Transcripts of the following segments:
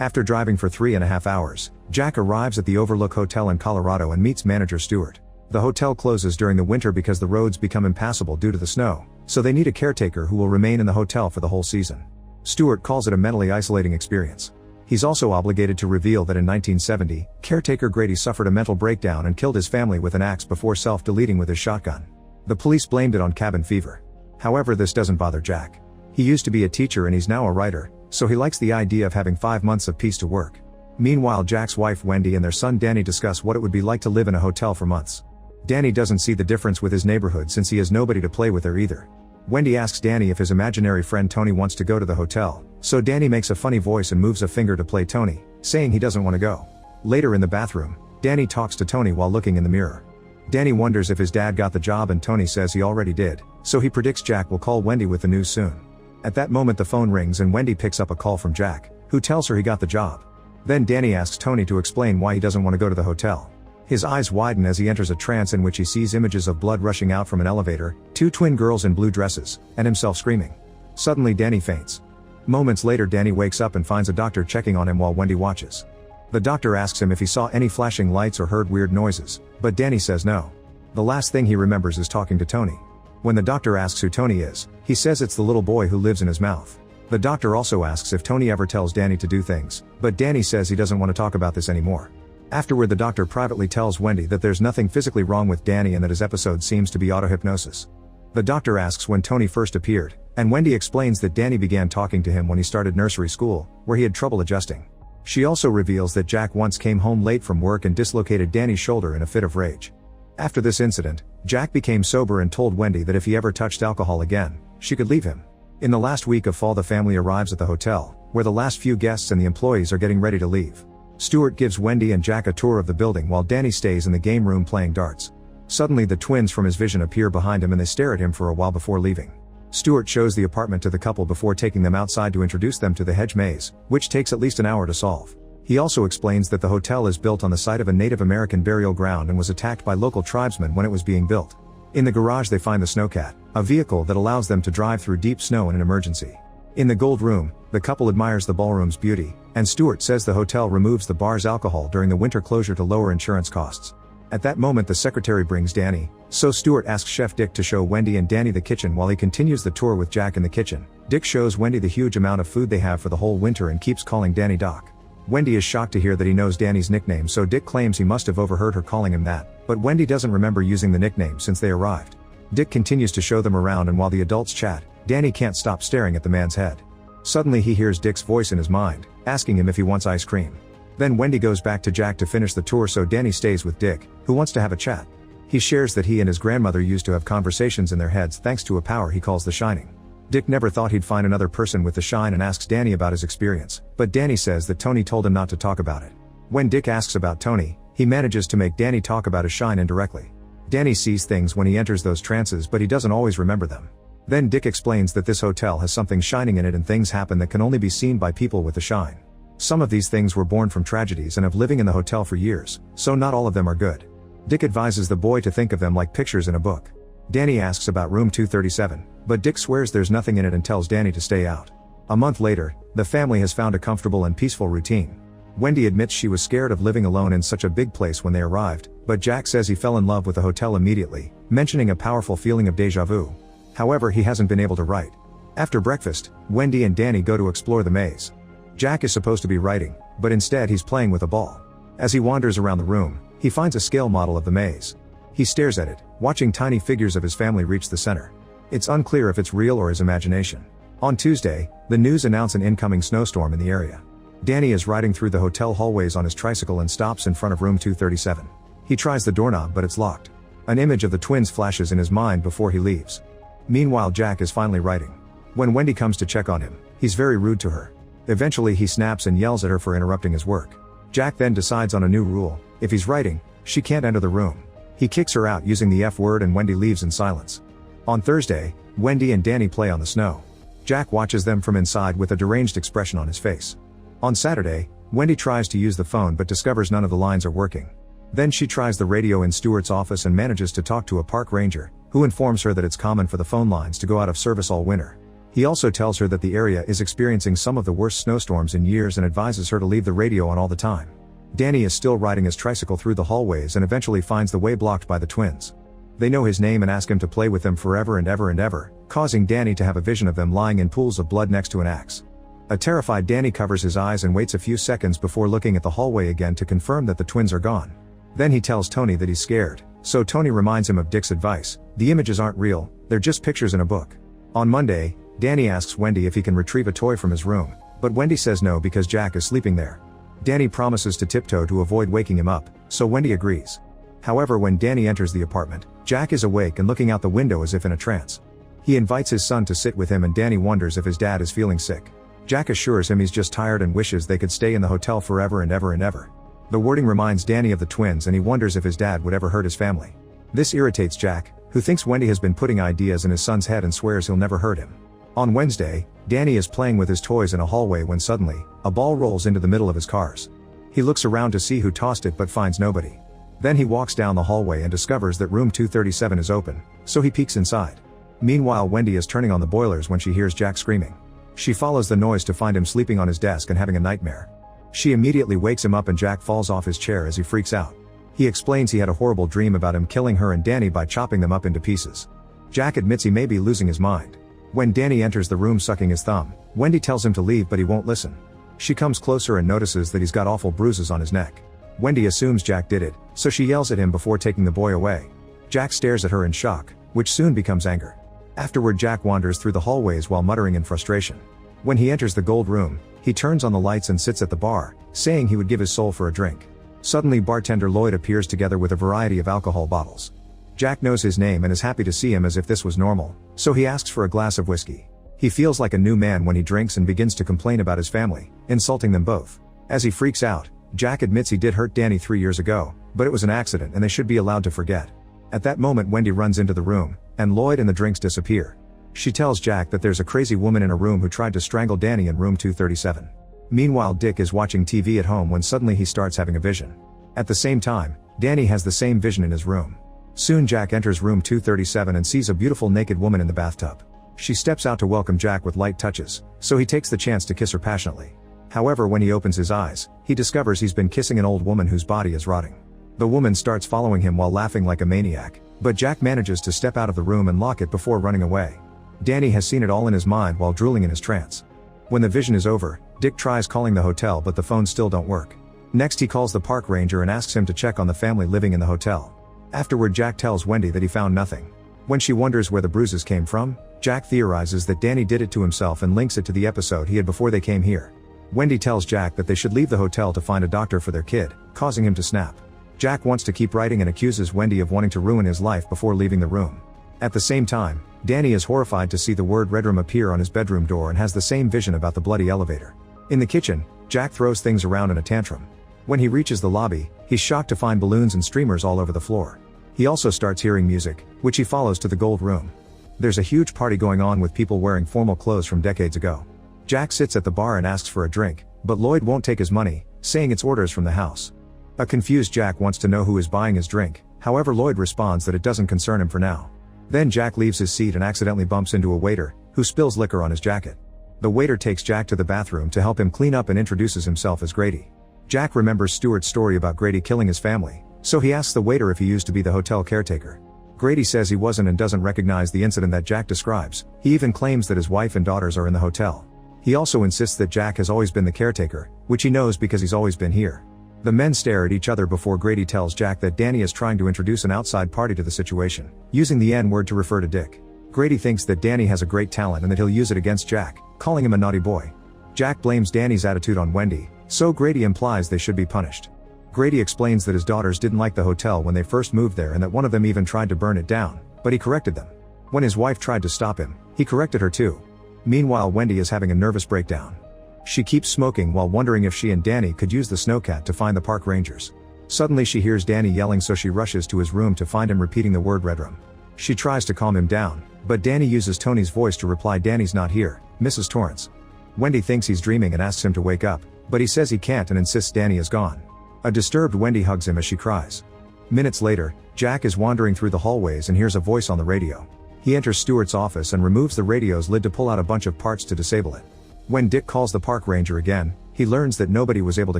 After driving for 3.5 hours, Jack arrives at the Overlook Hotel in Colorado and meets manager Stuart. The hotel closes during the winter because the roads become impassable due to the snow, so they need a caretaker who will remain in the hotel for the whole season. Stuart calls it a mentally isolating experience. He's also obligated to reveal that in 1970, caretaker Grady suffered a mental breakdown and killed his family with an axe before self-deleting with his shotgun. The police blamed it on cabin fever. However, this doesn't bother Jack. He used to be a teacher and he's now a writer, so he likes the idea of having 5 months of peace to work. Meanwhile, Jack's wife Wendy and their son Danny discuss what it would be like to live in a hotel for months. Danny doesn't see the difference with his neighborhood since he has nobody to play with there either. Wendy asks Danny if his imaginary friend Tony wants to go to the hotel, so Danny makes a funny voice and moves a finger to play Tony, saying he doesn't want to go. Later in the bathroom, Danny talks to Tony while looking in the mirror. Danny wonders if his dad got the job and Tony says he already did, so he predicts Jack will call Wendy with the news soon. At that moment the phone rings and Wendy picks up a call from Jack, who tells her he got the job. Then Danny asks Tony to explain why he doesn't want to go to the hotel. His eyes widen as he enters a trance in which he sees images of blood rushing out from an elevator, 2 twin girls in blue dresses, and himself screaming. Suddenly Danny faints. Moments later Danny wakes up and finds a doctor checking on him while Wendy watches. The doctor asks him if he saw any flashing lights or heard weird noises, but Danny says no. The last thing he remembers is talking to Tony. When the doctor asks who Tony is, he says it's the little boy who lives in his mouth. The doctor also asks if Tony ever tells Danny to do things, but Danny says he doesn't want to talk about this anymore. Afterward, the doctor privately tells Wendy that there's nothing physically wrong with Danny and that his episode seems to be autohypnosis. The doctor asks when Tony first appeared, and Wendy explains that Danny began talking to him when he started nursery school, where he had trouble adjusting. She also reveals that Jack once came home late from work and dislocated Danny's shoulder in a fit of rage. After this incident, Jack became sober and told Wendy that if he ever touched alcohol again, she could leave him. In the last week of fall, the family arrives at the hotel, where the last few guests and the employees are getting ready to leave. Stuart gives Wendy and Jack a tour of the building while Danny stays in the game room playing darts. Suddenly the twins from his vision appear behind him and they stare at him for a while before leaving. Stuart shows the apartment to the couple before taking them outside to introduce them to the hedge maze, which takes at least an hour to solve. He also explains that the hotel is built on the site of a Native American burial ground and was attacked by local tribesmen when it was being built. In the garage they find the Snowcat, a vehicle that allows them to drive through deep snow in an emergency. In the gold room, the couple admires the ballroom's beauty, and Stuart says the hotel removes the bar's alcohol during the winter closure to lower insurance costs. At that moment the secretary brings Danny, so Stuart asks Chef Dick to show Wendy and Danny the kitchen while he continues the tour with Jack in the kitchen. Dick shows Wendy the huge amount of food they have for the whole winter and keeps calling Danny Doc. Wendy is shocked to hear that he knows Danny's nickname, so Dick claims he must have overheard her calling him that, but Wendy doesn't remember using the nickname since they arrived. Dick continues to show them around, and while the adults chat, Danny can't stop staring at the man's head. Suddenly he hears Dick's voice in his mind, asking him if he wants ice cream. Then Wendy goes back to Jack to finish the tour, so Danny stays with Dick, who wants to have a chat. He shares that he and his grandmother used to have conversations in their heads thanks to a power he calls the Shining. Dick never thought he'd find another person with the shine and asks Danny about his experience, but Danny says that Tony told him not to talk about it. When Dick asks about Tony, he manages to make Danny talk about his shine indirectly. Danny sees things when he enters those trances, but he doesn't always remember them. Then Dick explains that this hotel has something shining in it and things happen that can only be seen by people with the shine. Some of these things were born from tragedies and have living in the hotel for years, so not all of them are good. Dick advises the boy to think of them like pictures in a book. Danny asks about room 237, but Dick swears there's nothing in it and tells Danny to stay out. A month later, the family has found a comfortable and peaceful routine. Wendy admits she was scared of living alone in such a big place when they arrived, but Jack says he fell in love with the hotel immediately, mentioning a powerful feeling of déjà vu. However, he hasn't been able to write. After breakfast, Wendy and Danny go to explore the maze. Jack is supposed to be writing, but instead he's playing with a ball. As he wanders around the room, he finds a scale model of the maze. He stares at it, watching tiny figures of his family reach the center. It's unclear if it's real or his imagination. On Tuesday, the news announce an incoming snowstorm in the area. Danny is riding through the hotel hallways on his tricycle and stops in front of room 237. He tries the doorknob, but it's locked. An image of the twins flashes in his mind before he leaves. Meanwhile, Jack is finally writing. When Wendy comes to check on him, he's very rude to her. Eventually he snaps and yells at her for interrupting his work. Jack then decides on a new rule: if he's writing, she can't enter the room. He kicks her out using the F word and Wendy leaves in silence. On Thursday, Wendy and Danny play on the snow. Jack watches them from inside with a deranged expression on his face. On Saturday, Wendy tries to use the phone but discovers none of the lines are working. Then she tries the radio in Stuart's office and manages to talk to a park ranger, who informs her that it's common for the phone lines to go out of service all winter. He also tells her that the area is experiencing some of the worst snowstorms in years and advises her to leave the radio on all the time. Danny is still riding his tricycle through the hallways and eventually finds the way blocked by the twins. They know his name and ask him to play with them forever and ever and ever, causing Danny to have a vision of them lying in pools of blood next to an axe. A terrified Danny covers his eyes and waits a few seconds before looking at the hallway again to confirm that the twins are gone. Then he tells Tony that he's scared, so Tony reminds him of Dick's advice: the images aren't real, they're just pictures in a book. On Monday, Danny asks Wendy if he can retrieve a toy from his room, but Wendy says no because Jack is sleeping there. Danny promises to tiptoe to avoid waking him up, so Wendy agrees. However, when Danny enters the apartment, Jack is awake and looking out the window as if in a trance. He invites his son to sit with him and Danny wonders if his dad is feeling sick. Jack assures him he's just tired and wishes they could stay in the hotel forever and ever and ever. The wording reminds Danny of the twins and he wonders if his dad would ever hurt his family. This irritates Jack, who thinks Wendy has been putting ideas in his son's head and swears he'll never hurt him. On Wednesday, Danny is playing with his toys in a hallway when suddenly, a ball rolls into the middle of his cars. He looks around to see who tossed it but finds nobody. Then he walks down the hallway and discovers that room 237 is open, so he peeks inside. Meanwhile, Wendy is turning on the boilers when she hears Jack screaming. She follows the noise to find him sleeping on his desk and having a nightmare. She immediately wakes him up and Jack falls off his chair as he freaks out. He explains he had a horrible dream about him killing her and Danny by chopping them up into pieces. Jack admits he may be losing his mind. When Danny enters the room sucking his thumb, Wendy tells him to leave but he won't listen. She comes closer and notices that he's got awful bruises on his neck. Wendy assumes Jack did it, so she yells at him before taking the boy away. Jack stares at her in shock, which soon becomes anger. Afterward, Jack wanders through the hallways while muttering in frustration. When he enters the gold room, he turns on the lights and sits at the bar, saying he would give his soul for a drink. Suddenly, bartender Lloyd appears together with a variety of alcohol bottles. Jack knows his name and is happy to see him as if this was normal, so he asks for a glass of whiskey. He feels like a new man when he drinks and begins to complain about his family, insulting them both. As he freaks out, Jack admits he did hurt Danny 3 years ago, but it was an accident and they should be allowed to forget. At that moment, Wendy runs into the room, and Lloyd and the drinks disappear. She tells Jack that there's a crazy woman in a room who tried to strangle Danny in room 237. Meanwhile, Dick is watching TV at home when suddenly he starts having a vision. At the same time, Danny has the same vision in his room. Soon Jack enters room 237 and sees a beautiful naked woman in the bathtub. She steps out to welcome Jack with light touches, so he takes the chance to kiss her passionately. However, when he opens his eyes, he discovers he's been kissing an old woman whose body is rotting. The woman starts following him while laughing like a maniac, but Jack manages to step out of the room and lock it before running away. Danny has seen it all in his mind while drooling in his trance. When the vision is over, Dick tries calling the hotel but the phones still don't work. Next he calls the park ranger and asks him to check on the family living in the hotel. Afterward, Jack tells Wendy that he found nothing. When she wonders where the bruises came from, Jack theorizes that Danny did it to himself and links it to the episode he had before they came here. Wendy tells Jack that they should leave the hotel to find a doctor for their kid, causing him to snap. Jack wants to keep writing and accuses Wendy of wanting to ruin his life before leaving the room. At the same time, Danny is horrified to see the word "Red Room" appear on his bedroom door and has the same vision about the bloody elevator. In the kitchen, Jack throws things around in a tantrum. When he reaches the lobby, he's shocked to find balloons and streamers all over the floor. He also starts hearing music, which he follows to the gold room. There's a huge party going on with people wearing formal clothes from decades ago. Jack sits at the bar and asks for a drink, but Lloyd won't take his money, saying it's orders from the house. A confused Jack wants to know who is buying his drink, however Lloyd responds that it doesn't concern him for now. Then Jack leaves his seat and accidentally bumps into a waiter, who spills liquor on his jacket. The waiter takes Jack to the bathroom to help him clean up and introduces himself as Grady. Jack remembers Stuart's story about Grady killing his family, so he asks the waiter if he used to be the hotel caretaker. Grady says he wasn't and doesn't recognize the incident that Jack describes. He even claims that his wife and daughters are in the hotel. He also insists that Jack has always been the caretaker, which he knows because he's always been here. The men stare at each other before Grady tells Jack that Danny is trying to introduce an outside party to the situation, using the N-word to refer to Dick. Grady thinks that Danny has a great talent and that he'll use it against Jack, calling him a naughty boy. Jack blames Danny's attitude on Wendy, so Grady implies they should be punished. Grady explains that his daughters didn't like the hotel when they first moved there and that one of them even tried to burn it down, but he corrected them. When his wife tried to stop him, he corrected her too. Meanwhile, Wendy is having a nervous breakdown. She keeps smoking while wondering if she and Danny could use the snowcat to find the park rangers. Suddenly she hears Danny yelling, so she rushes to his room to find him repeating the word "Red Room." She tries to calm him down, but Danny uses Tony's voice to reply, "Danny's not here, Mrs. Torrance." Wendy thinks he's dreaming and asks him to wake up, but he says he can't and insists Danny is gone. A disturbed Wendy hugs him as she cries. Minutes later, Jack is wandering through the hallways and hears a voice on the radio. He enters Stuart's office and removes the radio's lid to pull out a bunch of parts to disable it. When Dick calls the park ranger again, he learns that nobody was able to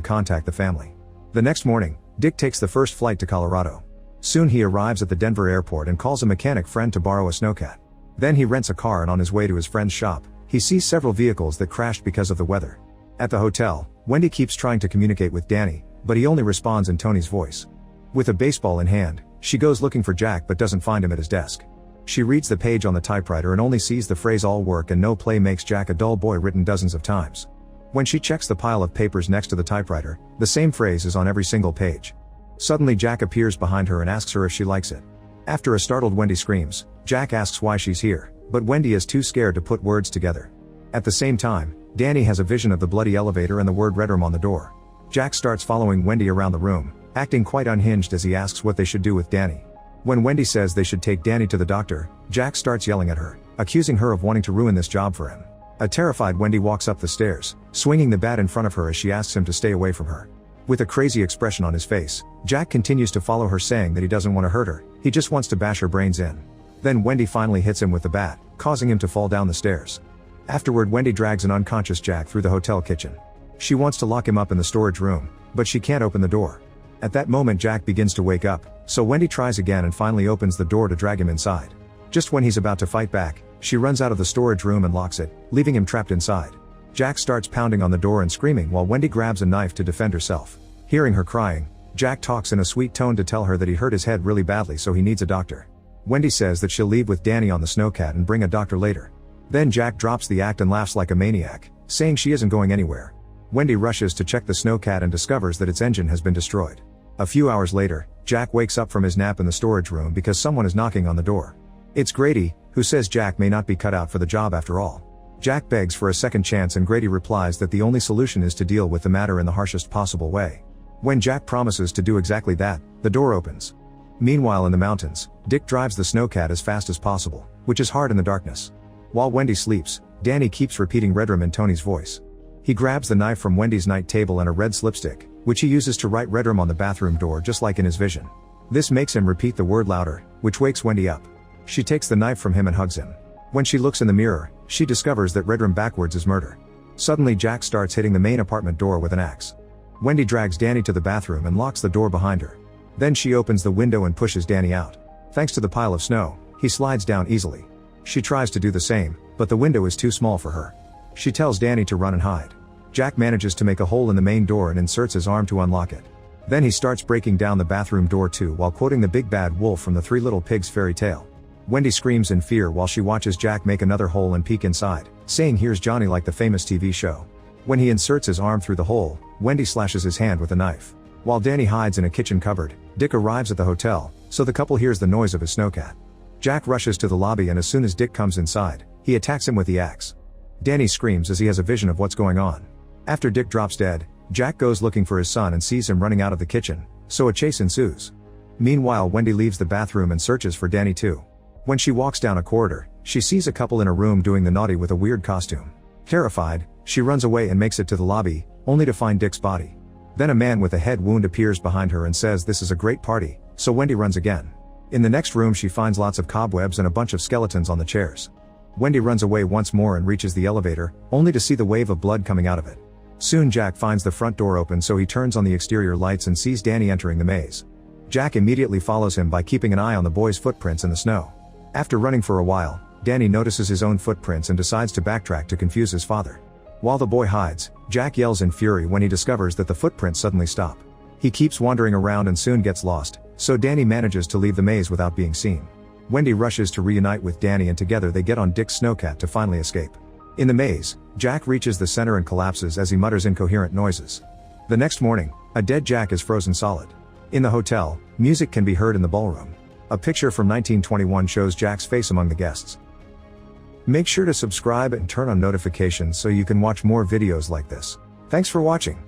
contact the family. The next morning, Dick takes the first flight to Colorado. Soon he arrives at the Denver airport and calls a mechanic friend to borrow a snowcat. Then he rents a car, and on his way to his friend's shop, he sees several vehicles that crashed because of the weather. At the hotel, Wendy keeps trying to communicate with Danny, but he only responds in Tony's voice. With a baseball in hand, she goes looking for Jack but doesn't find him at his desk. She reads the page on the typewriter and only sees the phrase "all work and no play makes Jack a dull boy" written dozens of times. When she checks the pile of papers next to the typewriter, the same phrase is on every single page. Suddenly Jack appears behind her and asks her if she likes it. After a startled Wendy screams, Jack asks why she's here, but Wendy is too scared to put words together. At the same time, Danny has a vision of the bloody elevator and the word "Red Room" on the door. Jack starts following Wendy around the room, acting quite unhinged as he asks what they should do with Danny. When Wendy says they should take Danny to the doctor, Jack starts yelling at her, accusing her of wanting to ruin this job for him. A terrified Wendy walks up the stairs, swinging the bat in front of her as she asks him to stay away from her. With a crazy expression on his face, Jack continues to follow her, saying that he doesn't want to hurt her, he just wants to bash her brains in. Then Wendy finally hits him with the bat, causing him to fall down the stairs. Afterward, Wendy drags an unconscious Jack through the hotel kitchen. She wants to lock him up in the storage room, but she can't open the door. At that moment, Jack begins to wake up, so Wendy tries again and finally opens the door to drag him inside. Just when he's about to fight back, she runs out of the storage room and locks it, leaving him trapped inside. Jack starts pounding on the door and screaming while Wendy grabs a knife to defend herself. Hearing her crying, Jack talks in a sweet tone to tell her that he hurt his head really badly, so he needs a doctor. Wendy says that she'll leave with Danny on the snowcat and bring a doctor later. Then Jack drops the act and laughs like a maniac, saying she isn't going anywhere. Wendy rushes to check the snowcat and discovers that its engine has been destroyed. A few hours later, Jack wakes up from his nap in the storage room because someone is knocking on the door. It's Grady, who says Jack may not be cut out for the job after all. Jack begs for a second chance and Grady replies that the only solution is to deal with the matter in the harshest possible way. When Jack promises to do exactly that, the door opens. Meanwhile, in the mountains, Dick drives the snowcat as fast as possible, which is hard in the darkness. While Wendy sleeps, Danny keeps repeating "Red Room" in Tony's voice. He grabs the knife from Wendy's night table and a red slipstick, which he uses to write "Red Room" on the bathroom door just like in his vision. This makes him repeat the word louder, which wakes Wendy up. She takes the knife from him and hugs him. When she looks in the mirror, she discovers that "Red Room" backwards is murder. Suddenly Jack starts hitting the main apartment door with an axe. Wendy drags Danny to the bathroom and locks the door behind her. Then she opens the window and pushes Danny out. Thanks to the pile of snow, he slides down easily. She tries to do the same, but the window is too small for her. She tells Danny to run and hide. Jack manages to make a hole in the main door and inserts his arm to unlock it. Then he starts breaking down the bathroom door too, while quoting the big bad wolf from the Three Little Pigs fairy tale. Wendy screams in fear while she watches Jack make another hole and peek inside, saying "Here's Johnny" like the famous TV show. When he inserts his arm through the hole, Wendy slashes his hand with a knife. While Danny hides in a kitchen cupboard, Dick arrives at the hotel, so the couple hears the noise of his snowcat. Jack rushes to the lobby and as soon as Dick comes inside, he attacks him with the axe. Danny screams as he has a vision of what's going on. After Dick drops dead, Jack goes looking for his son and sees him running out of the kitchen, so a chase ensues. Meanwhile, Wendy leaves the bathroom and searches for Danny too. When she walks down a corridor, she sees a couple in a room doing the naughty with a weird costume. Terrified, she runs away and makes it to the lobby, only to find Dick's body. Then a man with a head wound appears behind her and says this is a great party, so Wendy runs again. In the next room she finds lots of cobwebs and a bunch of skeletons on the chairs. Wendy runs away once more and reaches the elevator, only to see the wave of blood coming out of it. Soon Jack finds the front door open, so he turns on the exterior lights and sees Danny entering the maze. Jack immediately follows him by keeping an eye on the boy's footprints in the snow. After running for a while, Danny notices his own footprints and decides to backtrack to confuse his father. While the boy hides, Jack yells in fury when he discovers that the footprints suddenly stop. He keeps wandering around and soon gets lost, so Danny manages to leave the maze without being seen. Wendy rushes to reunite with Danny and together they get on Dick's snowcat to finally escape. In the maze, Jack reaches the center and collapses as he mutters incoherent noises. The next morning, a dead Jack is frozen solid. In the hotel, music can be heard in the ballroom. A picture from 1921 shows Jack's face among the guests. Make sure to subscribe and turn on notifications so you can watch more videos like this. Thanks for watching.